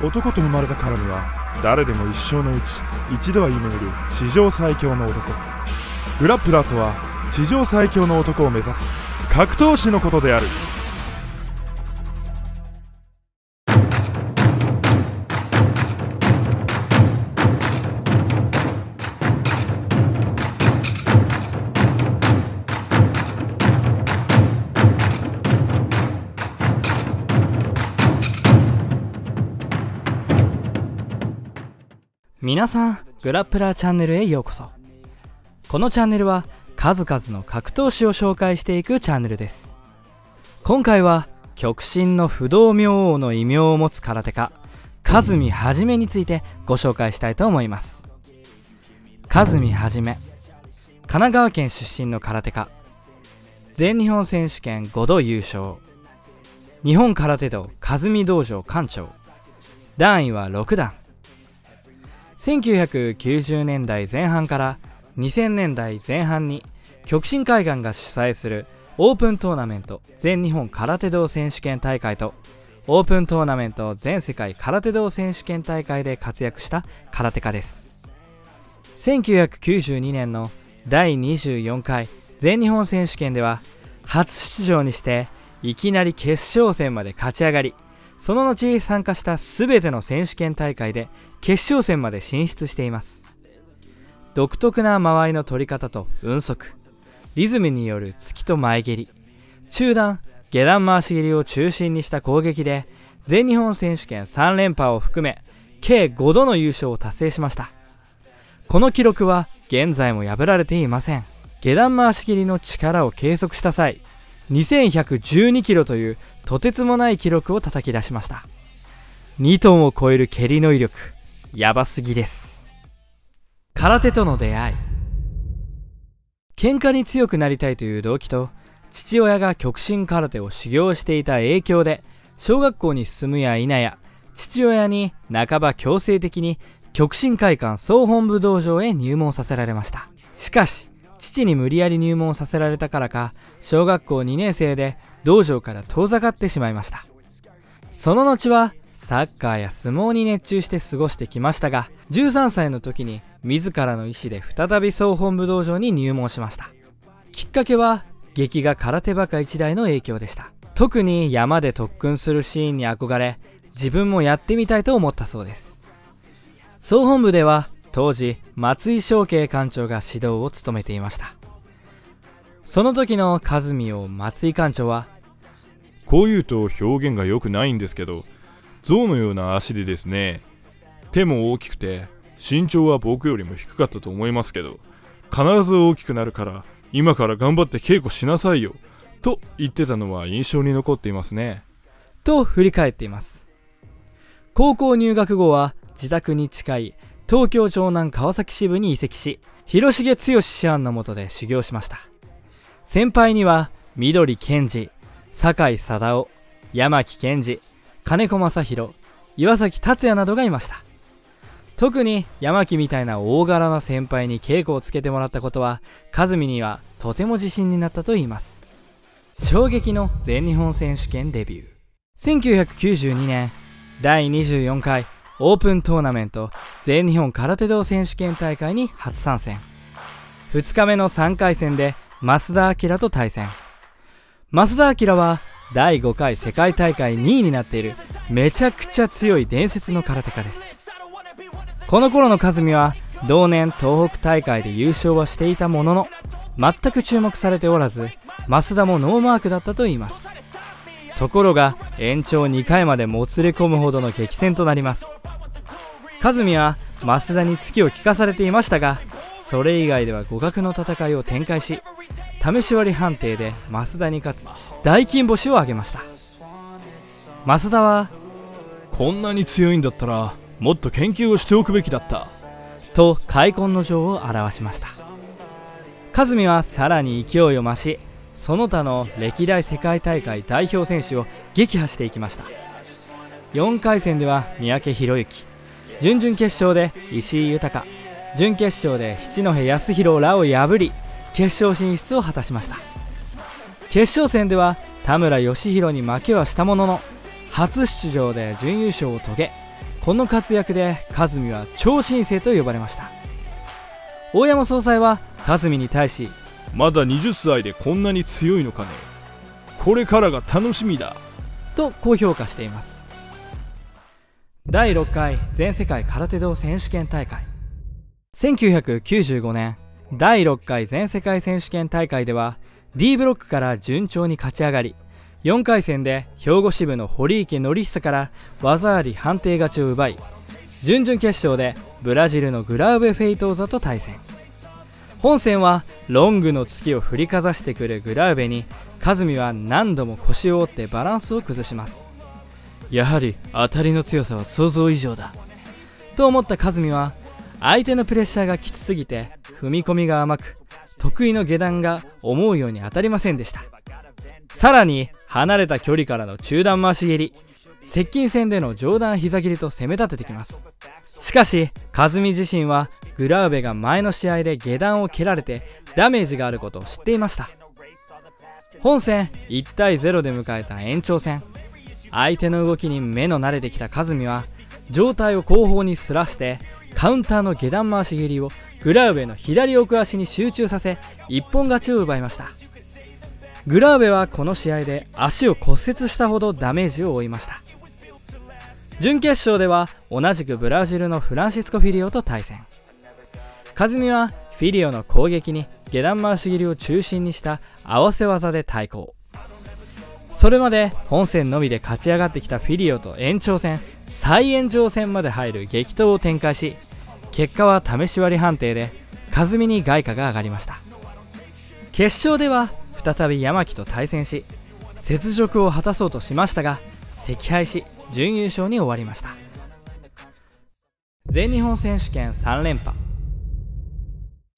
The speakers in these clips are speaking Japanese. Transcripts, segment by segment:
男と生まれたからには誰でも一生のうち一度は夢見る地上最強の男。グラップラーとは地上最強の男を目指す格闘士のことである。皆さん、グラップラーチャンネルへようこそ。このチャンネルは数々の格闘士を紹介していくチャンネルです。今回は極真の不動明王の異名を持つ空手家和見一についてご紹介したいと思います。和見一、神奈川県出身の空手家、全日本選手権5度優勝、日本空手道和見道場館長、段位は6段。1990年代前半から2000年代前半に極真会館が主催するオープントーナメント全日本空手道選手権大会とオープントーナメント全世界空手道選手権大会で活躍した空手家です。1992年の第24回全日本選手権では初出場にしていきなり決勝戦まで勝ち上がり、その後参加した全ての選手権大会で決勝戦まで進出しています。独特な間合いの取り方と運速、リズムによる突きと前蹴り、中段、下段回し蹴りを中心にした攻撃で全日本選手権3連覇を含め計5度の優勝を達成しました。この記録は現在も破られていません。下段回し蹴りの力を計測した際、2112キロというとてつもない記録を叩き出しました。2トンを超える蹴りの威力、やばすぎです。空手との出会い。喧嘩に強くなりたいという動機と父親が極真空手を修行していた影響で小学校に進むや否や父親に半ば強制的に極真会館総本部道場へ入門させられました。しかし父に無理やり入門させられたからか小学校2年生で道場から遠ざかってしまいました。その後はサッカーや相撲に熱中して過ごしてきましたが、13歳の時に自らの意思で再び総本部道場に入門しました。きっかけは劇画空手バカ一代の影響でした。特に山で特訓するシーンに憧れ、自分もやってみたいと思ったそうです。総本部では当時松井翔慶館長が指導を務めていました。その時の和見を松井館長は、こう言うと表現が良くないんですけど、象のような足でですね、手も大きくて身長は僕よりも低かったと思いますけど、必ず大きくなるから今から頑張って稽古しなさいよと言ってたのは印象に残っていますね。と振り返っています。高校入学後は自宅に近い東京城南川崎支部に移籍し、広重剛師範の下で修行しました。先輩には緑健二、酒井貞夫、山木健二、金子正弘、岩崎達也などがいました。特に山木みたいな大柄な先輩に稽古をつけてもらったことは和見にはとても自信になったといいます。衝撃の全日本選手権デビュー。1992年第24回オープントーナメント全日本空手道選手権大会に初参戦。2日目の3回戦で増田明と対戦。増田明は第5回世界大会2位になっているめちゃくちゃ強い伝説の空手家です。この頃の和見は同年東北大会で優勝はしていたものの全く注目されておらず、増田もノーマークだったといいます。ところが延長2回までもつれ込むほどの激戦となります。和見は増田に突きを利かされていましたが、それ以外では互角の戦いを展開し、試し割り判定で増田に勝つ大金星を挙げました。増田は、こんなに強いんだったらもっと研究をしておくべきだったと開墾の情を表しました。和見はさらに勢いを増し、その他の歴代世界大会代表選手を撃破していきました。4回戦では三宅宏之、準々決勝で石井豊、準決勝で七戸康弘らを破り決勝進出を果たしました。決勝戦では田村義弘に負けはしたものの初出場で準優勝を遂げ、この活躍で和美は超新星と呼ばれました。大山総裁は和美に対し、まだ20歳でこんなに強いのかね、これからが楽しみだと高評価しています。第6回全世界空手道選手権大会。1995年第6回全世界選手権大会では D ブロックから順調に勝ち上がり、4回戦で兵庫支部の堀池典久から技あり判定勝ちを奪い、準々決勝でブラジルのグラウベ・フェイトーザと対戦。本戦はロングの突きを振りかざしてくるグラウベに和美は何度も腰を折ってバランスを崩します。やはり当たりの強さは想像以上だと思った和美は、相手のプレッシャーがきつすぎて踏み込みが甘く、得意の下段が思うように当たりませんでした。さらに離れた距離からの中段回し蹴り、接近戦での上段膝蹴りと攻め立ててきます。しかし和美自身はグラウベが前の試合で下段を蹴られてダメージがあることを知っていました。本戦1対0で迎えた延長戦。相手の動きに目の慣れてきた和美は上体を後方にすらしてカウンターの下段回し蹴りをグラウベの左奥足に集中させ一本勝ちを奪いました。グラウベはこの試合で足を骨折したほどダメージを負いました。準決勝では同じくブラジルのフランシスコ・フィリオと対戦。和美はフィリオの攻撃に下段回し蹴りを中心にした合わせ技で対抗。それまで本戦のみで勝ち上がってきたフィリオと延長戦、再延長戦まで入る激闘を展開し、結果は試し割り判定で和美に外貨が上がりました。決勝では再び山木と対戦し雪辱を果たそうとしましたが惜敗し準優勝に終わりました。全日本選手権3連覇。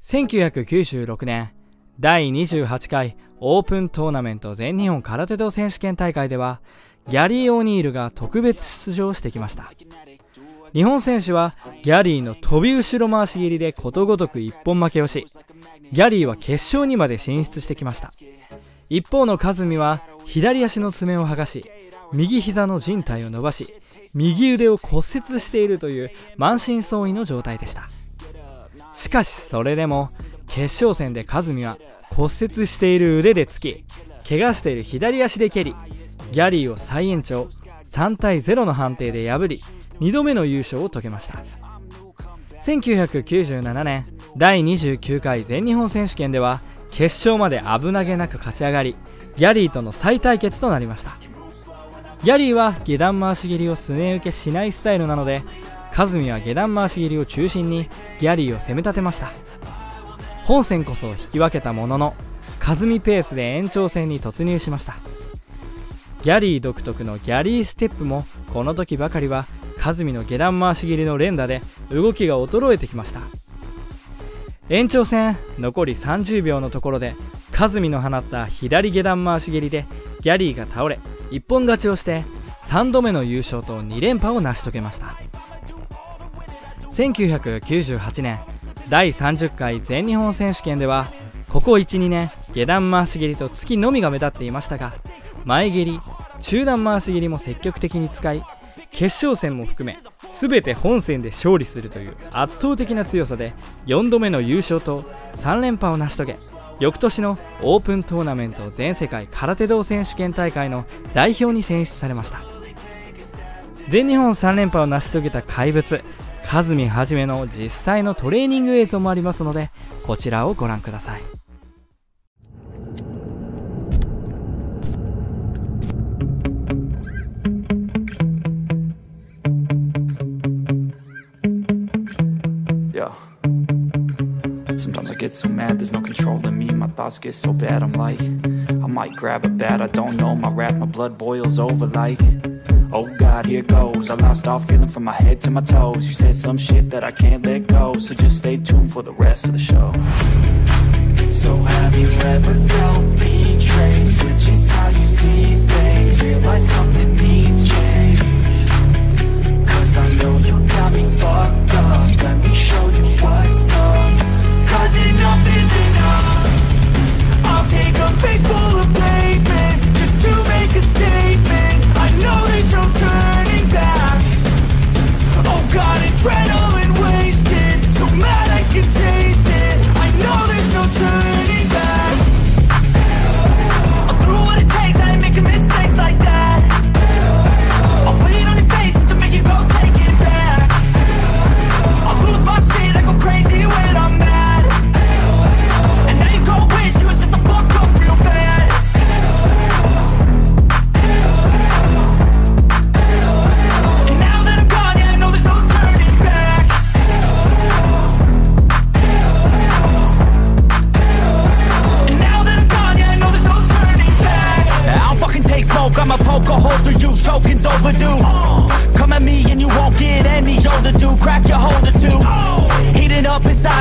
1996年第28回オープントーナメント全日本空手道選手権大会ではギャリー・オニールが特別出場してきました。日本選手はギャリーの飛び後ろ回し蹴りでことごとく一本負けをし、ギャリーは決勝にまで進出してきました。一方の和美は左足の爪を剥がし、右膝の靭帯を伸ばし、右腕を骨折しているという満身創痍の状態でした。しかしそれでも決勝戦で和美は骨折している腕で突き、怪我している左足で蹴り、ギャリーを再延長3対0の判定で破り2度目の優勝を遂げました。1997年第29回全日本選手権では決勝まで危なげなく勝ち上がり、ギャリーとの再対決となりました。ギャリーは下段回し蹴りをすね受けしないスタイルなので、和美は下段回し蹴りを中心にギャリーを攻め立てました。本戦こそ引き分けたものの和美ペースで延長戦に突入しました。ギャリー独特のギャリーステップもこの時ばかりは和美の下段回し蹴りの連打で動きが衰えてきました。延長戦残り30秒のところで和美の放った左下段回し蹴りでギャリーが倒れ一本勝ちをして3度目の優勝と2連覇を成し遂げました。1998年第30回全日本選手権ではここ 1,2 年下段回し蹴りと突きのみが目立っていましたが、前蹴り中段回し蹴りも積極的に使い、決勝戦も含め全て本戦で勝利するという圧倒的な強さで4度目の優勝と3連覇を成し遂げ、翌年のオープントーナメント全世界空手道選手権大会の代表に選出されました。全日本3連覇を成し遂げた怪物和美はじめの実際のトレーニング映像もありますので、こちらをご覧ください。Sometimes I get so mad, there's no controlling me. My thoughts get so bad, I'm like, I might grab a bat, I don't know. My wrath, my blood boils over like, oh God, here goes. I lost all feeling from my head to my toes. You said some shit that I can't let go, so just stay tuned for the rest of the show. So have you ever felt betrayed? Switches how you see things, realize something needs change. Cause I know you got me fucked up, let me show you what's up. Cause enough is enough. I'll take a face full of pavement just to make a statement. I know there's no turning back.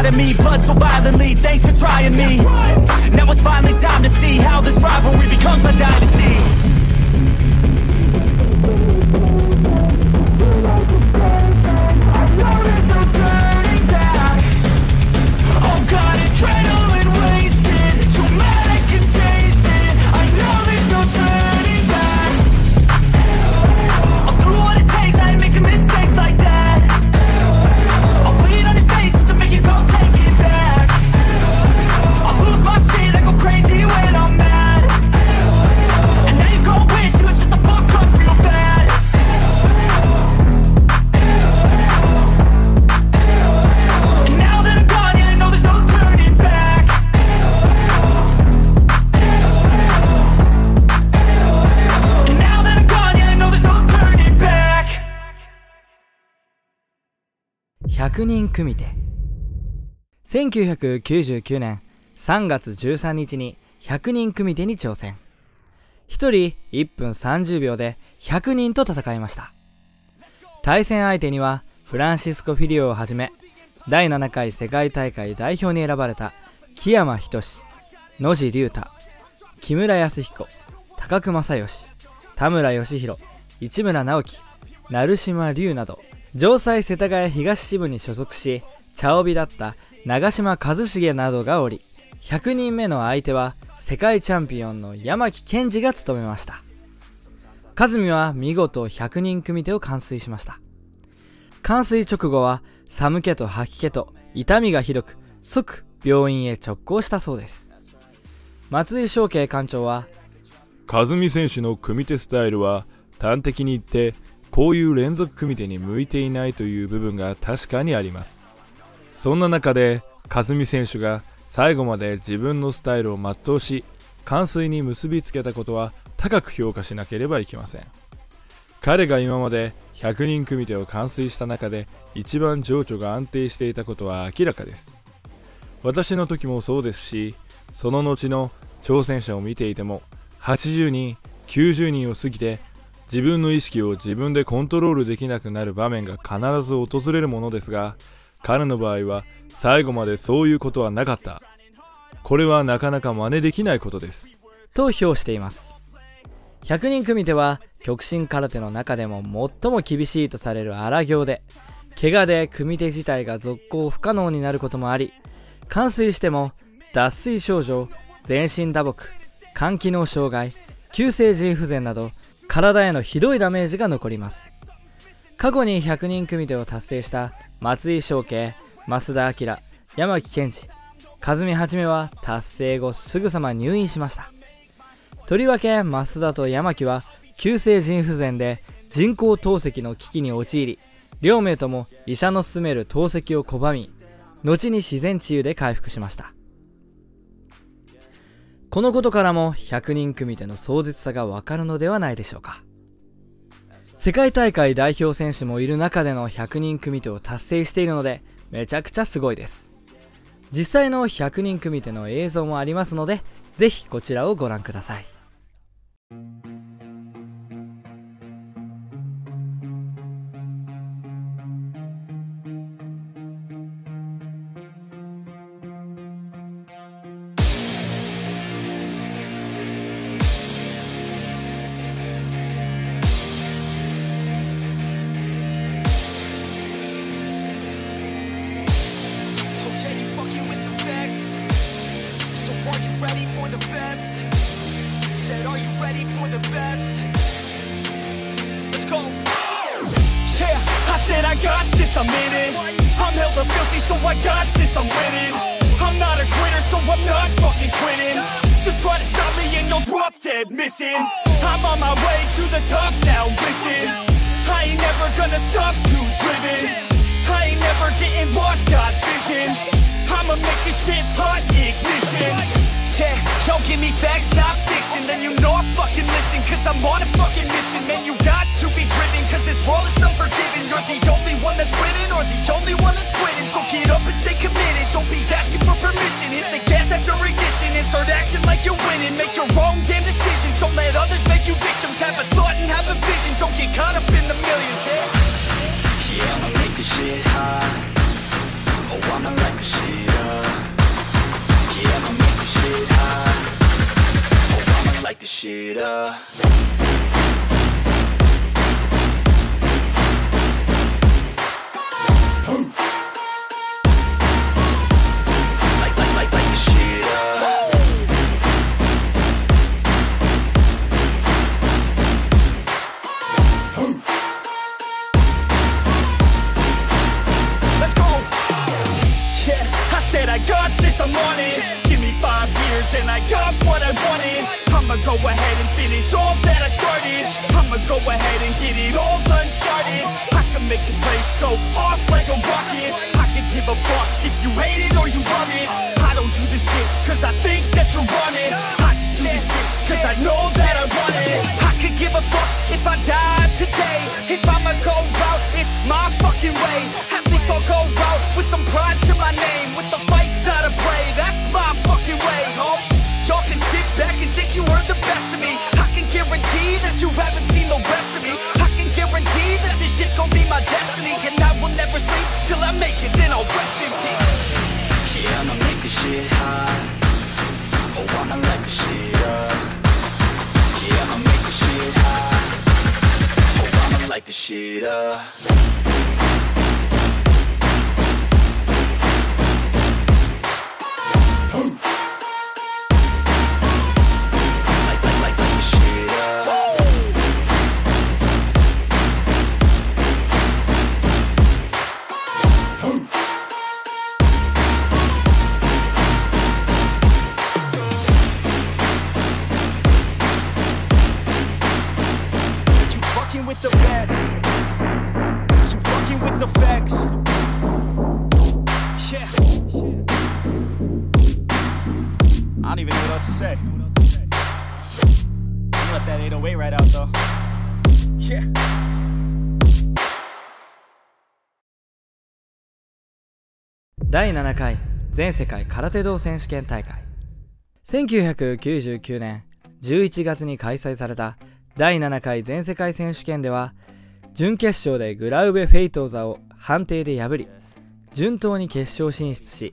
of me, blood so violently. Thanks for trying me. Now it's finally time to see how this rivalry becomes a dynasty. Oh God, adrenaline wasted. So mad I can taste it. I know there's no turning back. I'll do what it takes, I ain't making mistakes like that. I'll bleed on your face to make you go take it back. I'll lose my shit, I go crazy when I'm mad. And now you go wish you would shut the fuck up real bad. And now that I'm gone, yeah, I know there's no turning back. And now that I'm gone, yeah, I know there's no turning back. 100人組手。1999年3月13日に100人組手に挑戦。1人1分30秒で100人と戦いました。対戦相手にはフランシスコ・フィリオをはじめ、第7回世界大会代表に選ばれた木山仁、野地龍太、木村康彦、高久正義、田村義弘、市村直樹、成島龍など、城西世田谷東支部に所属し茶帯だった長嶋一茂などがおり、100人目の相手は世界チャンピオンの山木健二が務めました。和美は見事100人組手を完遂しました。完遂直後は寒気と吐き気と痛みがひどく、即病院へ直行したそうです。松井翔慶館長は、和美選手の組手スタイルは端的に言ってこういう連続組手に向いていないという部分が確かにあります。そんな中で和美選手が最後まで自分のスタイルを全うし完遂に結びつけたことは高く評価しなければいけません。彼が今まで100人組手を完遂した中で一番情緒が安定していたことは明らかです。私の時もそうですし、その後の挑戦者を見ていても80人、90人を過ぎて自分の意識を自分でコントロールできなくなる場面が必ず訪れるものですが、彼の場合は最後までそういうことはなかった。これはなかなか真似できないことですと評しています。100人組手は極真空手の中でも最も厳しいとされる荒行で、怪我で組手自体が続行不可能になることもあり、完遂しても脱水症状、全身打撲、肝機能障害、急性腎不全など体へのひどいダメージが残ります。過去に100人組手を達成した松井翔慶、増田明、山木健二、和美はじめは達成後すぐさま入院しました。とりわけ増田と山木は急性腎不全で人工透析の危機に陥り、両名とも医者の勧める透析を拒み、後に自然治癒で回復しました。このことからも100人組手の壮絶さがわかるのではないでしょうか。世界大会代表選手もいる中での100人組手を達成しているのでめちゃくちゃすごいです。実際の100人組手の映像もありますので、ぜひこちらをご覧ください。I'm in it. I'm hella filthy, so I got this, I'm winning. I'm not a quitter, so I'm not fucking quitting. Just try to stop me and you'll drop dead missing. I'm on my way to the top now, listen. I ain't never gonna stop, too driven. I ain't never getting lost, got vision. I'ma make this shit hot, ignition. Yeah, y'all give me facts, not fiction. Then you know I fucking listen, cause I'm on a fucking mission. Man, you got to be driven, cause this world is unforgiving. You're the only one that's winning, or the only one that's quitting. So get up and stay committed, don't be asking for permission. Hit the gas after ignition and start acting like you're winning. Make your own damn decisions, don't let others make you victims. Have a thought and have a vision, don't get caught up in the millions. Yeah, I'ma make this shit hot. Oh, I'ma light the shit up. Yeah, I'ma make the shit hot. Oh, I'ma light the shit up. I'm on it. Give me 5 years and I got what I wanted. I'ma go ahead and finish all that I started. I'ma go ahead and get it all uncharted. I can make this place go off like a rocket. I can give a fuck if you hate it or you love it. I don't do this shit cause I think that you're on it. I just do this shit cause I know that I want it. I could give a fuck if I died today. If I'ma go out, it's my fucking way. At least I'll go out with some pride to my name. With the fight that I play, that's my fucking way, home. Y'all can sit back and think you heard the best of me. I can guarantee that you haven't seen the rest of me. I can guarantee that this shit's gonna be my destiny. And I will never sleep till I make it, then I'll rest in peace. Yeah, I'ma make this shit hot. Oh, I'ma light the shit up. Yeah, I'ma make this shit hot. Oh, I'ma light the shit up. With the best, you fucking with the facts. Yeah. I don't even know what else to say. You let that 808 right out though. Yeah.第7回全世界空手道選手権大会。1999年11月に開催された第7回全世界選手権では、準決勝でグラウベ・フェイトーザを判定で破り、順当に決勝進出し、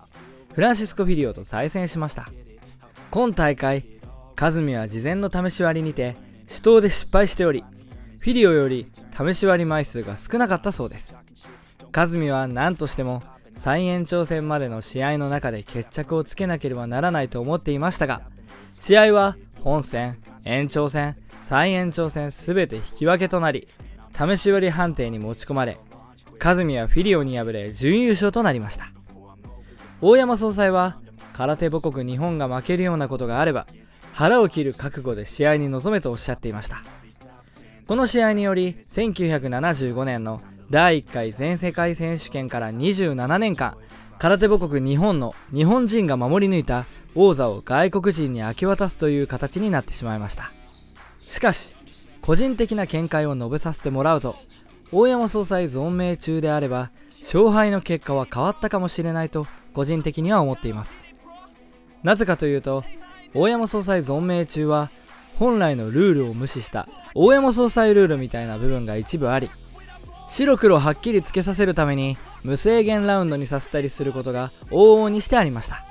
フランシスコ・フィリオと再戦しました。今大会、カズミは事前の試し割りにて死闘で失敗しており、フィリオより試し割り枚数が少なかったそうです。カズミは何としても再延長戦までの試合の中で決着をつけなければならないと思っていましたが、試合は本戦、延長戦、再延長戦すべて引き分けとなり、試し割り判定に持ち込まれ、カズミはフィリオに敗れ準優勝となりました。大山総裁は、空手母国日本が負けるようなことがあれば腹を切る覚悟で試合に臨めとおっしゃっていました。この試合により1975年の第1回全世界選手権から27年間、空手母国日本の日本人が守り抜いた王座を外国人に明け渡すという形になってしまいました。しかし、個人的な見解を述べさせてもらうと、大山総裁存命中であれば勝敗の結果は変わったかもしれないと個人的には思っています。なぜかというと、大山総裁存命中は本来のルールを無視した大山総裁ルールみたいな部分が一部あり、白黒はっきりつけさせるために無制限ラウンドにさせたりすることが往々にしてありました。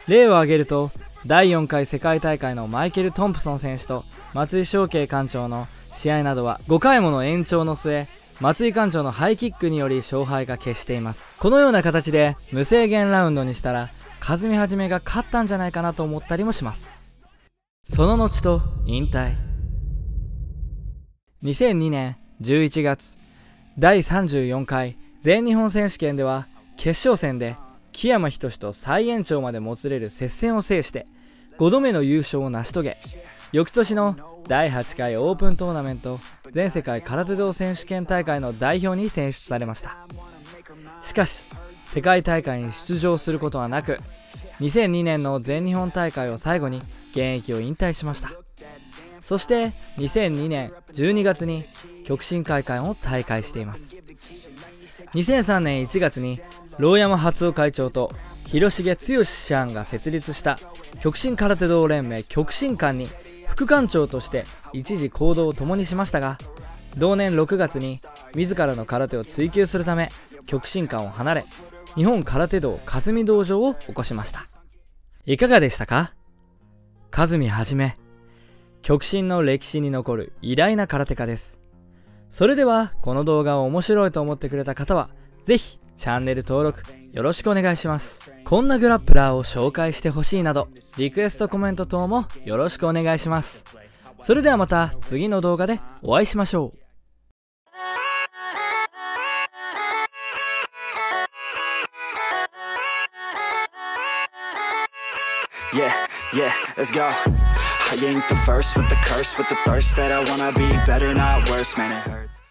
例を挙げると、第4回世界大会のマイケル・トンプソン選手と松井翔慶館長の試合などは5回もの延長の末、松井館長のハイキックにより勝敗が決しています。このような形で無制限ラウンドにしたらカズミはじめが勝ったんじゃないかなと思ったりもします。その後と引退。2002年11月第34回全日本選手権では決勝戦で木山仁と再延長までもつれる接戦を制して5度目の優勝を成し遂げ、翌年の第8回オープントーナメント全世界空手道選手権大会の代表に選出されました。しかし世界大会に出場することはなく、2002年の全日本大会を最後に現役を引退しました。そして2002年12月に極真会館を退会しています。2003年1月に牢山初夫会長と広重剛師範が設立した極真空手道連盟極真館に副館長として一時行動を共にしましたが、同年6月に自らの空手を追求するため極真館を離れ、日本空手道和美道場を起こしました。いかがでしたか？和美はじめ、極真の歴史に残る偉大な空手家です。それではこの動画を面白いと思ってくれた方はぜひチャンネル登録よろしくお願いします。こんなグラップラーを紹介してほしいなどリクエストコメント等もよろしくお願いします。それではまた次の動画でお会いしましょう。Yeah, yeah, let's go. I ain't the first with the curse, with the thirst that I wanna be better, not worse, man, it hurts.